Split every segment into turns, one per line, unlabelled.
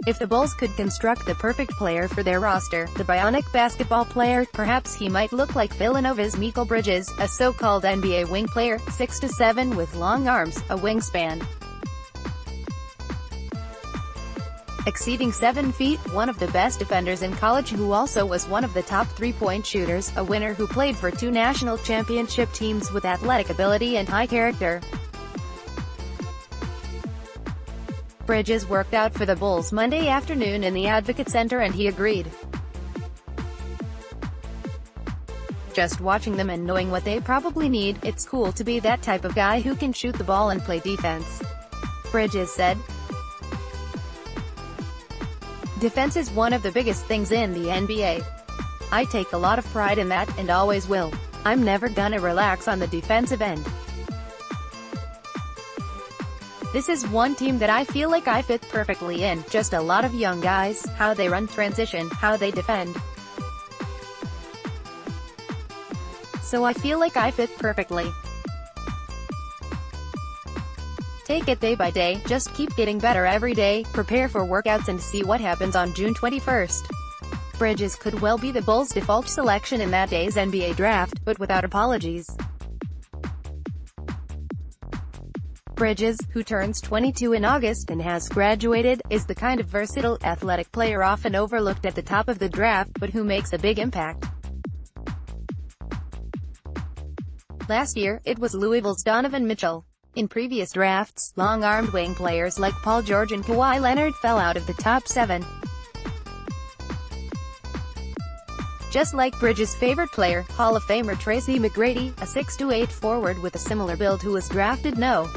If the Bulls could construct the perfect player for their roster, the bionic basketball player, perhaps he might look like Villanova's Mikal Bridges, a so-called NBA wing player, 6'7" with long arms, a wingspan exceeding 7 feet, one of the best defenders in college who also was one of the top three-point shooters, a winner who played for 2 national championship teams with athletic ability and high character. Bridges worked out for the Bulls Monday afternoon in the Advocate Center and he agreed. Just watching them and knowing what they probably need, it's cool to be that type of guy who can shoot the ball and play defense, Bridges said. Defense is one of the biggest things in the NBA. I take a lot of pride in that, and always will. I'm never gonna relax on the defensive end. This is one team that I feel like I fit perfectly in, just a lot of young guys, how they run transition, how they defend. So I feel like I fit perfectly. Take it day by day, just keep getting better every day, prepare for workouts and see what happens on June 21st. Bridges could well be the Bulls' default selection in that day's NBA draft, but without apologies. Bridges, who turns 22 in August and has graduated, is the kind of versatile, athletic player often overlooked at the top of the draft, but who makes a big impact. Last year, it was Louisville's Donovan Mitchell. In previous drafts, long-armed wing players like Paul George and Kawhi Leonard fell out of the top 7. Just like Bridges' favorite player, Hall of Famer Tracy McGrady, a 6'8" forward with a similar build who was drafted No.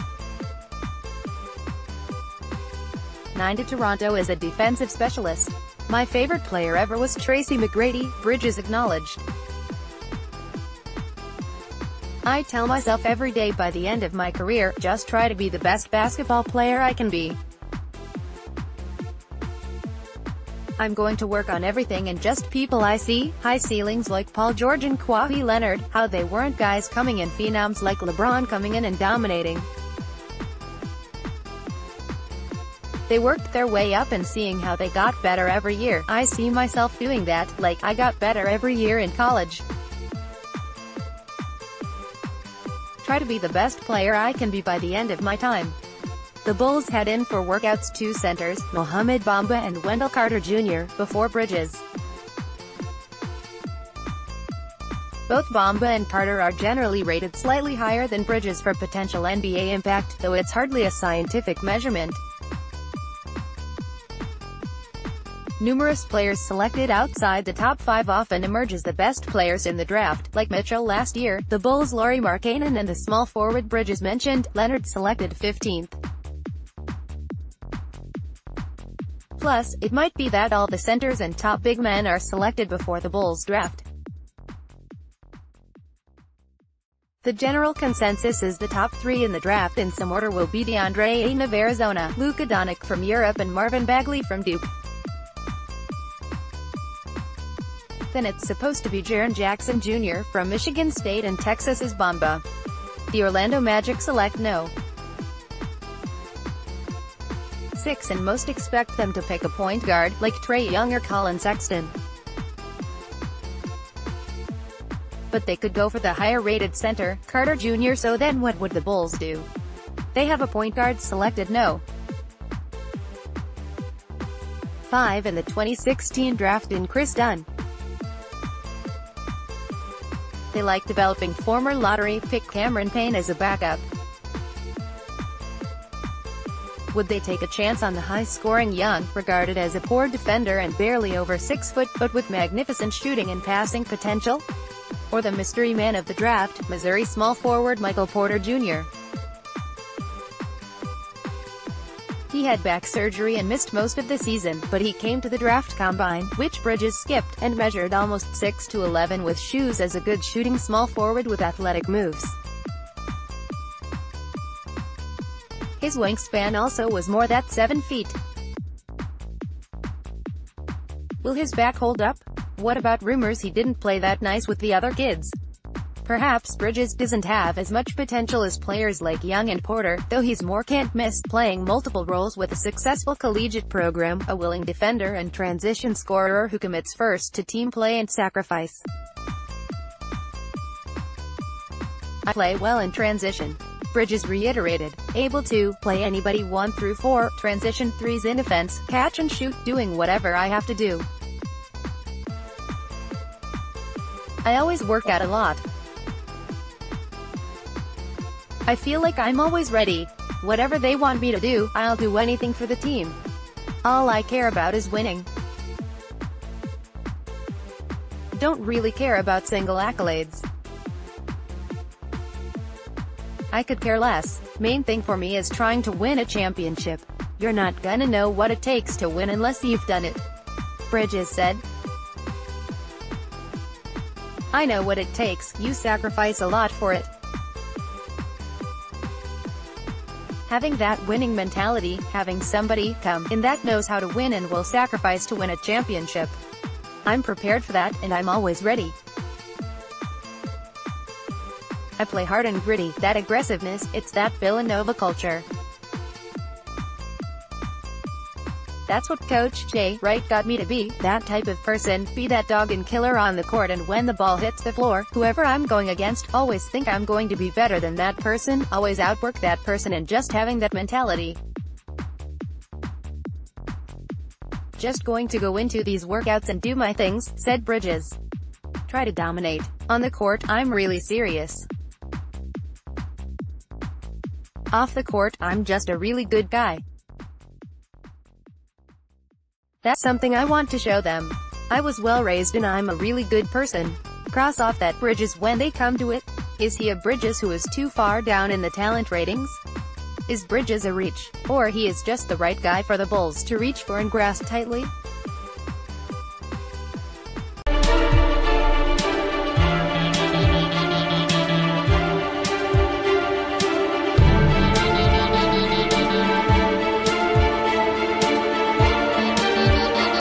9 to Toronto as a defensive specialist. My favorite player ever was Tracy McGrady, Bridges acknowledged. I tell myself every day by the end of my career, just try to be the best basketball player I can be. I'm going to work on everything and just people I see, high ceilings like Paul George and Kawhi Leonard, how they weren't guys coming in, phenoms like LeBron coming in and dominating. They worked their way up and seeing how they got better every year. I see myself doing that, like I got better every year in college. Try to be the best player I can be by the end of my time. The Bulls had in for workouts 2 centers, Mohamed Bamba and Wendell Carter Jr., before Bridges. Both Bamba and Carter are generally rated slightly higher than Bridges for potential NBA impact, though it's hardly a scientific measurement. Numerous players selected outside the top 5 often emerge as the best players in the draft, like Mitchell last year, the Bulls' Lauri Markkanen and the small forward Bridges mentioned, Leonard selected 15th. Plus, it might be that all the centers and top big men are selected before the Bulls draft. The general consensus is the top 3 in the draft in some order will be DeAndre Ayton of Arizona, Luka Doncic from Europe and Marvin Bagley from Duke. Then it's supposed to be Jaren Jackson Jr. from Michigan State and Texas's Bamba. The Orlando Magic select No. 6 and most expect them to pick a point guard, like Trae Young or Colin Sexton. But they could go for the higher-rated center, Carter Jr. So then what would the Bulls do? They have a point guard selected No. 5 in the 2016 draft in Chris Dunn. They like developing former lottery pick Cameron Payne as a backup. Would they take a chance on the high-scoring Young, regarded as a poor defender and barely over 6 foot, but with magnificent shooting and passing potential? Or the mystery man of the draft, Missouri small forward Michael Porter Jr.? He had back surgery and missed most of the season, but he came to the draft combine, which Bridges skipped, and measured almost 6'11" with shoes as a good shooting small forward with athletic moves. His wingspan also was more than 7 feet. Will his back hold up? What about rumors he didn't play that nice with the other kids? Perhaps Bridges doesn't have as much potential as players like Young and Porter, though he's more can't-miss, playing multiple roles with a successful collegiate program, a willing defender and transition scorer who commits first to team play and sacrifice. I play well in transition, Bridges reiterated, able to play anybody 1 through 4, transition threes in defense, catch and shoot, doing whatever I have to do. I always work out a lot. I feel like I'm always ready. Whatever they want me to do, I'll do anything for the team. All I care about is winning. Don't really care about single accolades. I could care less. Main thing for me is trying to win a championship. You're not gonna know what it takes to win unless you've done it, Bridges said. I know what it takes, you sacrifice a lot for it. Having that winning mentality, having somebody come in that knows how to win and will sacrifice to win a championship. I'm prepared for that, and I'm always ready. I play hard and gritty, that aggressiveness, it's that Villanova culture. That's what Coach Jay Wright got me to be, that type of person, be that dog and killer on the court, and when the ball hits the floor, whoever I'm going against, always think I'm going to be better than that person, always outwork that person, and just having that mentality. Just going to go into these workouts and do my things, said Bridges. Try to dominate. On the court, I'm really serious. Off the court, I'm just a really good guy. That's something I want to show them. I was well raised and I'm a really good person. Cross off that Bridges when they come to it. Is he a Bridges who is too far down in the talent ratings? Is Bridges a reach? Or he is just the right guy for the Bulls to reach for and grasp tightly?